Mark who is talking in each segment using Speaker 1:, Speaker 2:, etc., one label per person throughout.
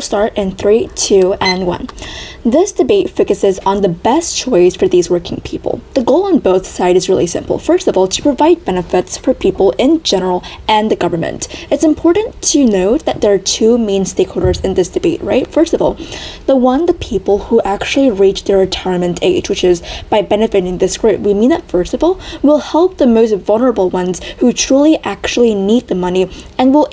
Speaker 1: start in 3, 2, and 1. This debate focuses on the best choice for these working people. The goal on both sides is really simple. First of all, to provide benefits for people in general and the government. It's important to note that there are two main stakeholders in this debate, right? First of all, the people who actually reach their retirement age, which is by benefiting this group. We mean that, first of all, will help the most vulnerable ones who truly actually need the money, and will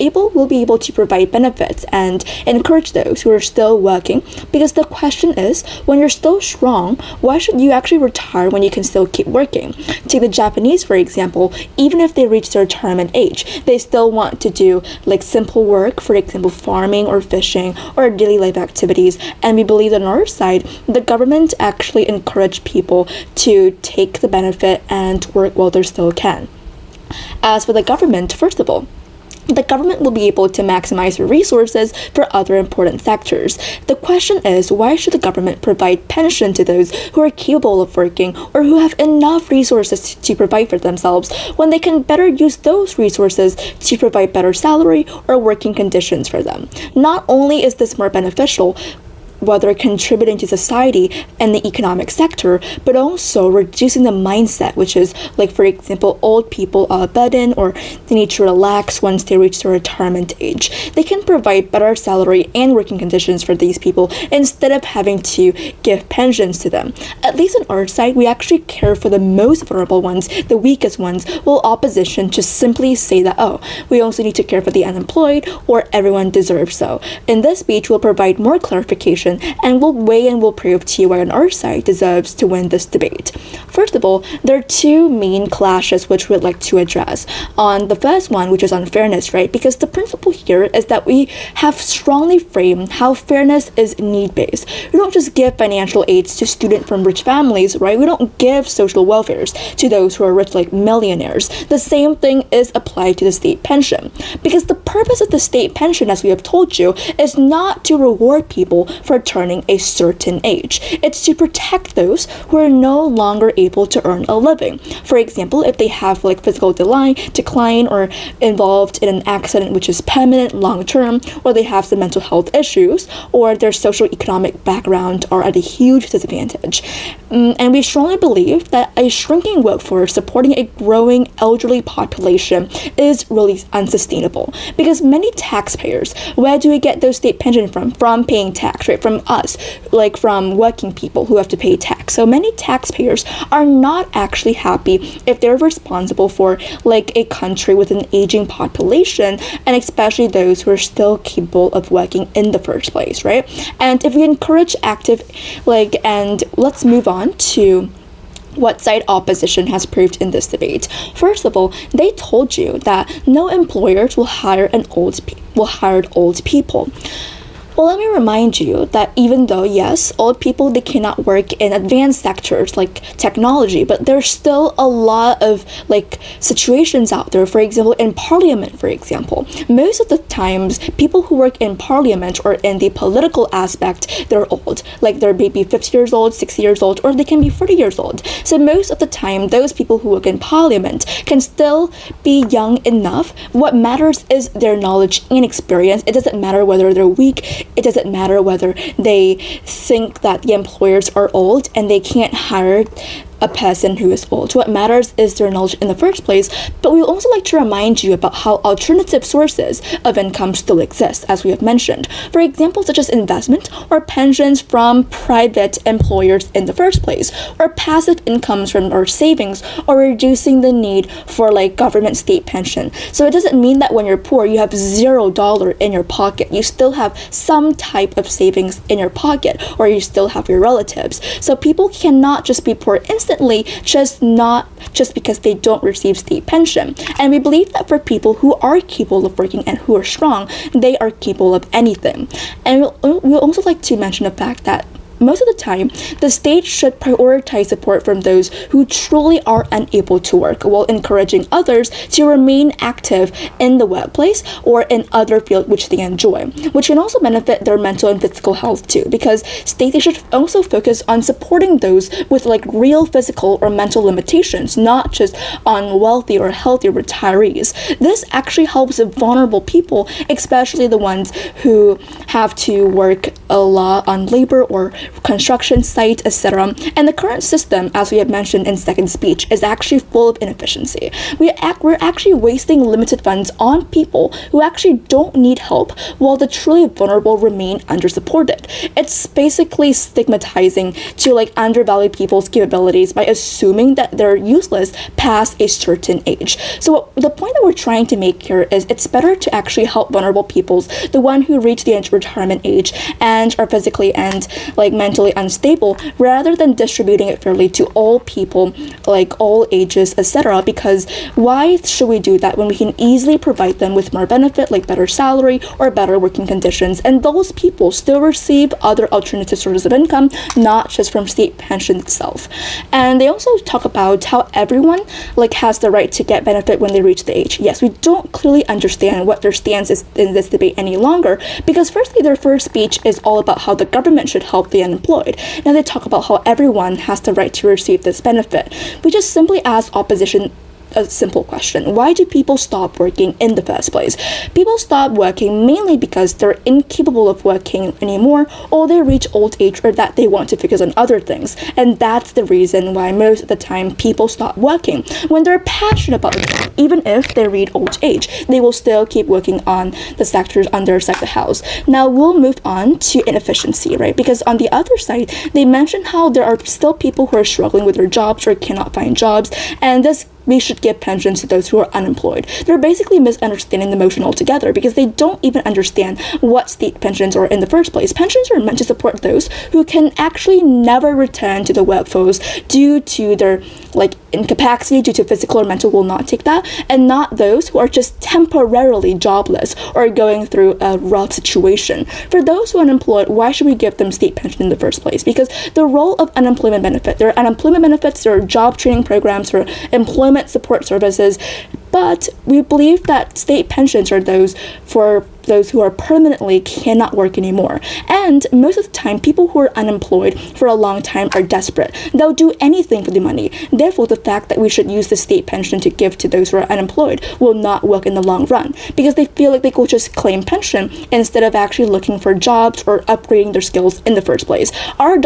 Speaker 1: be able to provide benefits and encourage those who are still working, because the question is, when you're still strong, why should you actually retire when you can still keep working? Take the Japanese, for example. Even if they reach their retirement age, they still want to do like simple work, for example farming or fishing or daily life activities, and we believe that on our side the government actually encourage people to take the benefit and work while they still can. As for the government, first of all, the government will be able to maximize resources for other important sectors. The question is, why should the government provide pension to those who are capable of working or who have enough resources to provide for themselves, when they can better use those resources to provide better salary or working conditions for them? Not only is this more beneficial, whether contributing to society and the economic sector, but also reducing the mindset, which is like, for example, old people are a burden or they need to relax once they reach their retirement age. They can provide better salary and working conditions for these people instead of having to give pensions to them. At least on our side, we actually care for the most vulnerable ones, the weakest ones, while opposition just simply say that, oh, we also need to care for the unemployed or everyone deserves so. In this speech, we'll provide more clarification and we'll weigh and we'll prove to you why on our side deserves to win this debate. First of all, there are two main clashes which we'd like to address. On the first one, which is on fairness, right? Because the principle here is that we have strongly framed how fairness is need-based. We don't just give financial aids to students from rich families, right? We don't give social welfares to those who are rich, like millionaires. The same thing is applied to the state pension. Because the purpose of the state pension, as we have told you, is not to reward people for turning a certain age. It's to protect those who are no longer able to earn a living. For example, if they have like physical decline or involved in an accident which is permanent, long-term, or they have some mental health issues, or their social economic background are at a huge disadvantage. And we strongly believe that a shrinking workforce supporting a growing elderly population is really unsustainable, because many taxpayers, where do we get those state pensions from? From paying tax, right? From us, like from working people who have to pay tax. So many taxpayers are not actually happy if they're responsible for like a country with an aging population, and especially those who are still capable of working in the first place, right? And if we encourage active, and let's move on to what side opposition has proved in this debate. First of all, they told you that no employers will hire old people. Well, let me remind you that even though, yes, old people, they cannot work in advanced sectors like technology, but there's still a lot of like situations out there. For example, in parliament, for example, most of the times people who work in parliament or in the political aspect, they're old. Like they're maybe 50 years old, 60 years old, or they can be 40 years old. So most of the time, those people who work in parliament can still be young enough. What matters is their knowledge and experience. It doesn't matter whether they're weak. It doesn't matter whether they think that the employers are old and they can't hire a person who is old. What matters is their knowledge in the first place. But we also like to remind you about how alternative sources of income still exist, as we have mentioned. For example, such as investment or pensions from private employers in the first place, or passive incomes from our savings, or reducing the need for like government state pension. So it doesn't mean that when you're poor, you have $0 in your pocket. You still have some type of savings in your pocket, or you still have your relatives. So people cannot just be poor instantly, just because they don't receive state pension. And we believe that for people who are capable of working and who are strong, they are capable of anything. And we also like to mention the fact that most of the time, the state should prioritize support from those who truly are unable to work, while encouraging others to remain active in the workplace or in other fields which they enjoy, which can also benefit their mental and physical health too, because states should also focus on supporting those with like real physical or mental limitations, not just on wealthy or healthy retirees. This actually helps vulnerable people, especially the ones who have to work a lot on labor or construction sites, etc. And the current system, as we have mentioned in second speech, is actually full of inefficiency. We're actually wasting limited funds on people who actually don't need help, while the truly vulnerable remain undersupported. It's basically stigmatizing to like undervalue people's capabilities by assuming that they're useless past a certain age. So the point that we're trying to make here is it's better to actually help vulnerable peoples, the one who reach the retirement age and are physically and like mentally unstable, rather than distributing it fairly to all people, like all ages, etc. Because why should we do that when we can easily provide them with more benefit, like better salary or better working conditions, and those people still receive other alternative sources of income, not just from state pension itself. And they also talk about how everyone like has the right to get benefit when they reach the age. Yes, we don't clearly understand what their stance is in this debate any longer, because firstly, their first speech is all about how the government should help the unemployed. Now they talk about how everyone has the right to receive this benefit. We just simply ask opposition a simple question. Why do people stop working in the first place? People stop working mainly because they're incapable of working anymore, or they reach old age, or that they want to focus on other things. And that's the reason why most of the time people stop working. When they're passionate about it, even if they reach old age, they will still keep working on the sectors on their side of the house. Now we'll move on to inefficiency, right? Because on the other side, they mention how there are still people who are struggling with their jobs or cannot find jobs, and this we should give pensions to those who are unemployed. They're basically misunderstanding the motion altogether, because they don't even understand what state pensions are in the first place. Pensions are meant to support those who can actually never return to the workforce due to their like incapacity, due to physical or mental will not take that, and not those who are just temporarily jobless or going through a rough situation. For those who are unemployed, why should we give them state pension in the first place? Because the role of unemployment benefit, there are unemployment benefits, there are job training programs, or employment support services, but we believe that state pensions are those for those who are permanently cannot work anymore. And most of the time, people who are unemployed for a long time are desperate. They'll do anything for the money. Therefore, the fact that we should use the state pension to give to those who are unemployed will not work in the long run, because they feel like they could just claim pension instead of actually looking for jobs or upgrading their skills in the first place. Our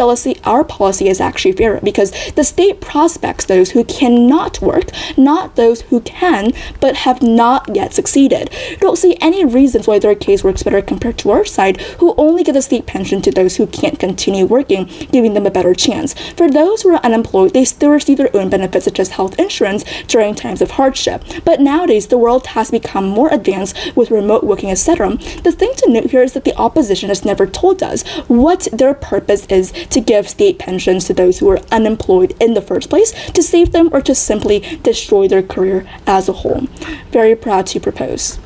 Speaker 1: policy is actually fairer, because the state prospects those who cannot work, not those who can but have not yet succeeded. We don't see any reasons why their case works better compared to our side, who only give the state pension to those who can't continue working, giving them a better chance. For those who are unemployed, they still receive their own benefits such as health insurance during times of hardship. But nowadays, the world has become more advanced with remote working, etc. The thing to note here is that the opposition has never told us what their purpose is to give state pensions to those who are unemployed in the first place, to save them or to simply destroy their career as a whole. Very proud to propose.